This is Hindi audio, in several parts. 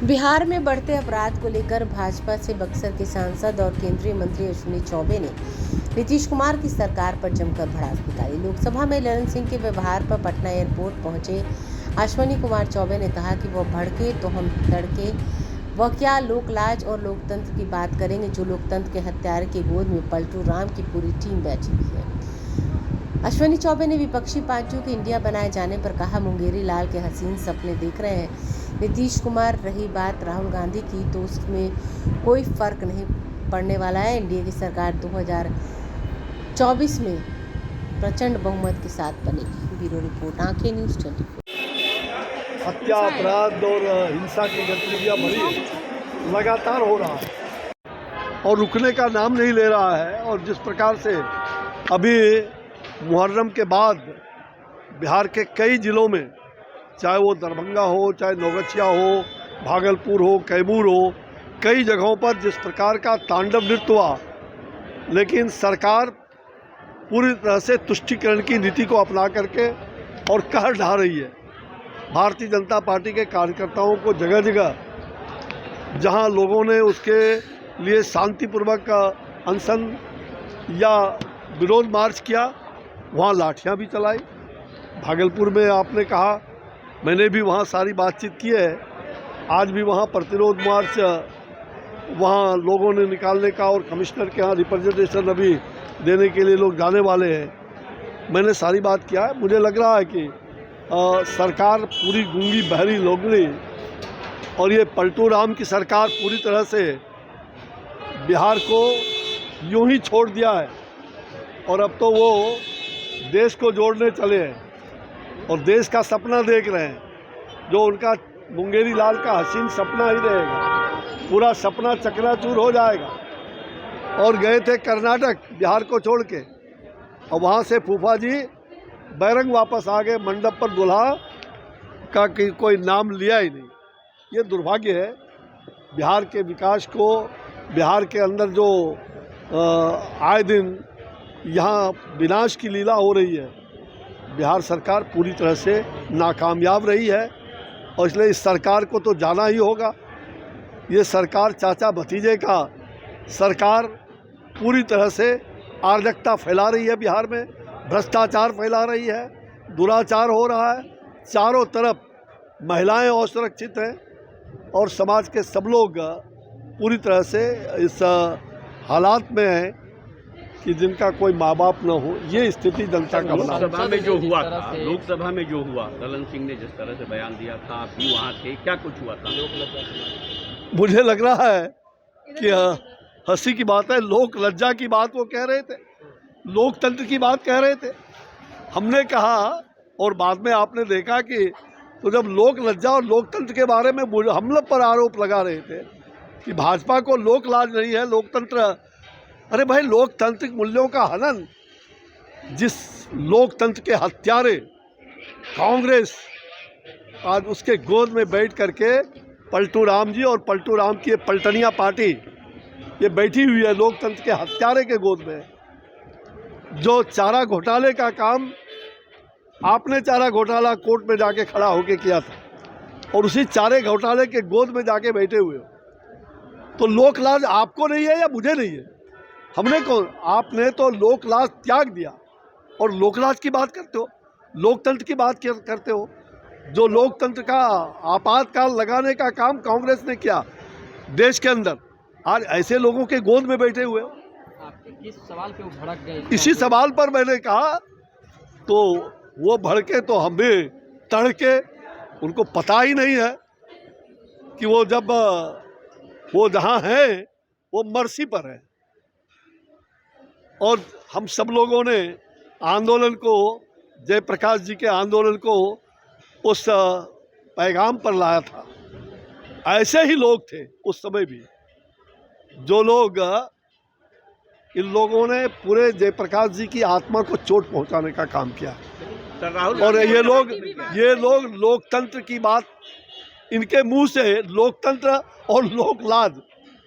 बिहार में बढ़ते अपराध को लेकर भाजपा से बक्सर के सांसद और केंद्रीय मंत्री अश्विनी चौबे ने नीतीश कुमार की सरकार पर जमकर भड़ास निकाली। लोकसभा में ललन सिंह के व्यवहार पर पटना एयरपोर्ट पहुंचे अश्विनी कुमार चौबे ने कहा कि वह भड़के तो हम तड़के। वह क्या लोकलाज और लोकतंत्र की बात करेंगे जो लोकतंत्र के हत्यारे की गोद में पलटू राम की पूरी टीम बैठी हुई है। अश्विनी चौबे ने विपक्षी पार्टियों के इंडिया बनाए जाने पर कहा, मुंगेरी लाल के हसीन सपने देख रहे हैं नीतीश कुमार। रही बात राहुल गांधी की, तो उसमें कोई फर्क नहीं पड़ने वाला है। एनडीए की सरकार 2024 में प्रचंड बहुमत के साथ बनेगी। ब्यूरो रिपोर्ट, आंखें न्यूज़ 24। हत्या, अपराध और हिंसा की गतिविधियां बढ़ी लगातार हो रहा है और रुकने का नाम नहीं ले रहा है। और जिस प्रकार से अभी मुहर्रम के बाद बिहार के कई ज़िलों में, चाहे वो दरभंगा हो, चाहे नौगछिया हो, भागलपुर हो, कैमूर हो, कई जगहों पर जिस प्रकार का तांडव नृत्य हुआ, लेकिन सरकार पूरी तरह से तुष्टीकरण की नीति को अपना करके और कहर ढा रही है। भारतीय जनता पार्टी के कार्यकर्ताओं को जगह जगह जहां लोगों ने उसके लिए शांतिपूर्वक अनशन या विरोध मार्च किया, वहां लाठियां भी चलाई। भागलपुर में आपने कहा, मैंने भी वहां सारी बातचीत की है। आज भी वहां प्रतिरोध मार्च वहां लोगों ने निकालने का और कमिश्नर के यहाँ रिप्रेजेंटेशन अभी देने के लिए लोग जाने वाले हैं। मैंने सारी बात किया है। मुझे लग रहा है कि सरकार पूरी गूंगी बहरी लोगड़ी और ये पलटू राम की सरकार पूरी तरह से बिहार को यूं ही छोड़ दिया है और अब तो वो देश को जोड़ने चले हैं और देश का सपना देख रहे हैं। जो उनका मुंगेरी लाल का हसीन सपना ही रहेगा, पूरा सपना चकनाचूर हो जाएगा। और गए थे कर्नाटक बिहार को छोड़ के, और वहाँ से फूफा जी बैरंग वापस आ गए। मंडप पर दुल्हा का कोई नाम लिया ही नहीं। ये दुर्भाग्य है। बिहार के विकास को, बिहार के अंदर जो आए दिन यहाँ विनाश की लीला हो रही है, बिहार सरकार पूरी तरह से नाकामयाब रही है और इसलिए इस सरकार को तो जाना ही होगा। ये सरकार चाचा भतीजे का सरकार पूरी तरह से अराजकता फैला रही है। बिहार में भ्रष्टाचार फैला रही है, दुराचार हो रहा है। चारों तरफ महिलाएं असुरक्षित हैं और समाज के सब लोग पूरी तरह से इस हालात में हैं कि जिनका कोई माँ बाप न हो। ये स्थिति जनता का बना। लोकसभा में जो हुआ था, लोकसभा में जो हुआ, ललन सिंह ने जिस तरह से बयान दिया था, आप भी वहाँ थे, क्या कुछ हुआ था? मुझे लग रहा है कि हंसी की बात है, लोक लज्जा की बात वो कह रहे थे, लोकतंत्र की बात कह रहे थे। हमने कहा और बाद में आपने देखा कि तो जब लोक लज्जा और लोकतंत्र के बारे में हम लोग पर आरोप लगा रहे थे कि भाजपा को लोक लाज नहीं है, लोकतंत्र। अरे भाई, लोकतांत्रिक मूल्यों का हनन, जिस लोकतंत्र के हत्यारे कांग्रेस आज उसके गोद में बैठ करके पलटू राम जी और पलटू राम की पलटनिया पार्टी ये बैठी हुई है लोकतंत्र के हत्यारे के गोद में। जो चारा घोटाले का काम आपने चारा घोटाला कोर्ट में जाके खड़ा होके किया था और उसी चारे घोटाले के गोद में जाके बैठे हुए हो, तो लोकलाज आपको नहीं है या मुझे नहीं है? हमने कौन? आपने तो लोकलाज त्याग दिया और लोकलाज की बात करते हो, लोकतंत्र की बात करते हो। जो लोकतंत्र का आपातकाल लगाने का काम कांग्रेस ने किया देश के अंदर, आज ऐसे लोगों के गोद में बैठे हुए हो। किस सवाल पे वो भड़क गए? इसी सवाल पर मैंने कहा, तो वो भड़के तो हम भी तड़के। उनको पता ही नहीं है कि वो जब वो जहाँ है वो मर्सी पर है। और हम सब लोगों ने आंदोलन को, जयप्रकाश जी के आंदोलन को उस पैगाम पर लाया था। ऐसे ही लोग थे उस समय भी, जो लोग, इन लोगों ने पूरे जयप्रकाश जी की आत्मा को चोट पहुंचाने का काम किया। और ये लोग लोकतंत्र की बात, इनके मुंह से लोकतंत्र और लोकलाज,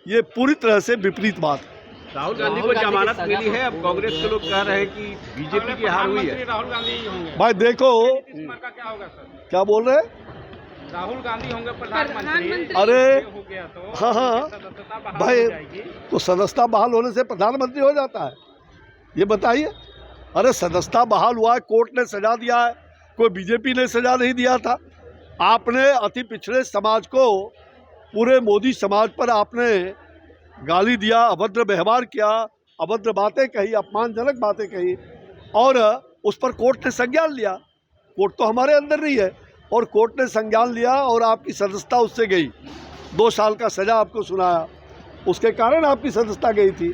ये पूरी तरह से विपरीत बात है। राहुल गांधी को जमानत मिली है, अब कांग्रेस के लोग कह रहे हैं कि बीजेपी की हार हुई है। भाई देखो, क्या बोल रहे हैं? राहुल गांधी होंगे प्रधानमंत्री। अरे हो गया तो हाँ हाँ सदस्यता बहाल भाई, हो जाएगी। तो सदस्यता बहाल होने से प्रधानमंत्री हो जाता है, ये बताइए। अरे सदस्यता बहाल हुआ है, कोर्ट ने सजा दिया है, कोई बीजेपी ने सजा नहीं दिया था। आपने अति पिछड़े समाज को, पूरे मोदी समाज पर आपने गाली दिया, अभद्र व्यवहार किया, अभद्र बातें कही, अपमानजनक बातें कही, और उस पर कोर्ट ने संज्ञान लिया। कोर्ट तो हमारे अंदर नहीं है, और कोर्ट ने संज्ञान लिया और आपकी सदस्यता उससे गई। 2 साल का सजा आपको सुनाया, उसके कारण आपकी सदस्यता गई थी।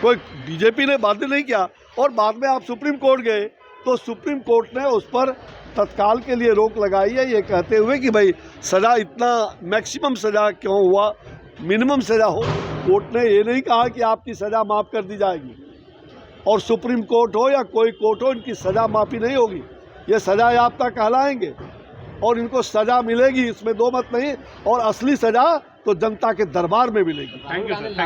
कोई बीजेपी ने बाध्य नहीं किया। और बाद में आप सुप्रीम कोर्ट गए तो सुप्रीम कोर्ट ने उस पर तत्काल के लिए रोक लगाई है, ये कहते हुए कि भाई सज़ा इतना मैक्सिमम सज़ा क्यों हुआ, मिनिमम सज़ा हो। कोर्ट ने ये नहीं कहा कि आपकी सज़ा माफ़ कर दी जाएगी, और सुप्रीम कोर्ट हो या कोई कोर्ट हो, इनकी सज़ा माफ़ी नहीं होगी। ये सज़ा याफ्ता कहलाएंगे और इनको सज़ा मिलेगी, इसमें दो मत नहीं। और असली सज़ा तो जनता के दरबार में मिलेगी,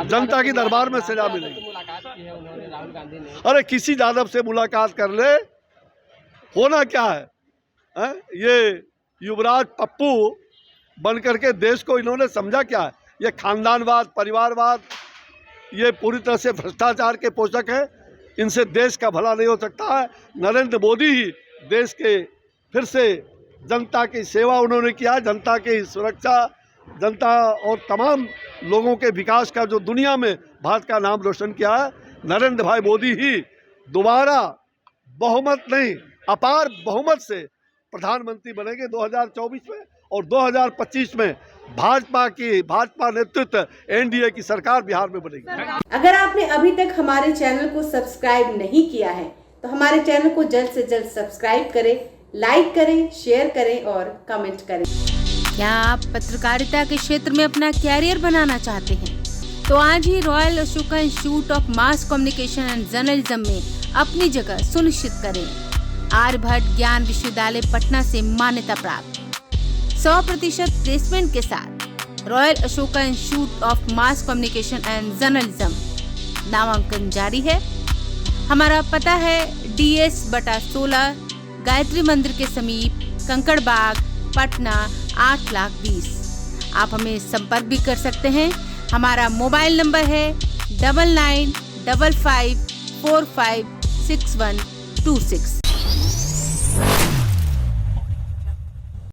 जनता के दरबार में सज़ा मिलेगी। मुलाकात की है उन्होंने, राहुल गांधी ने। अरे किसी यादव से मुलाकात कर ले, होना क्या है, हैं? ये युवराज पप्पू बन करके देश को इन्होंने समझा क्या है? ये खानदानवाद, परिवारवाद, ये पूरी तरह से भ्रष्टाचार के पोषक है। इनसे देश का भला नहीं हो सकता है। नरेंद्र मोदी ही देश के फिर से जनता की सेवा उन्होंने किया, जनता की सुरक्षा, जनता और तमाम लोगों के विकास का जो दुनिया में भारत का नाम रोशन किया है। नरेंद्र भाई मोदी ही दोबारा बहुमत नहीं, अपार बहुमत से प्रधानमंत्री बनेंगे 2024 में, और 2025 में भाजपा नेतृत्व एनडीए की सरकार बिहार में बनेगी। अगर आपने अभी तक हमारे चैनल को सब्सक्राइब नहीं किया है तो हमारे चैनल को जल्द से जल्द सब्सक्राइब करें, लाइक करें, शेयर करें और कमेंट करें। क्या आप पत्रकारिता के क्षेत्र में अपना कैरियर बनाना चाहते हैं? तो आज ही royal Ashoka institute of mass communication and journalism में अपनी जगह सुनिश्चित करें। आर्यभट्ट ज्ञान विश्वविद्यालय पटना से मान्यता प्राप्त 100% प्लेसमेंट के साथ royal Ashoka institute of mass communication and journalism नामांकन जारी है। हमारा पता है DS/16 गायत्री मंदिर के समीप, कंकड़ बाग, पटना 8,20,000। आप हमें संपर्क भी कर सकते हैं। हमारा मोबाइल नंबर है 9955456126।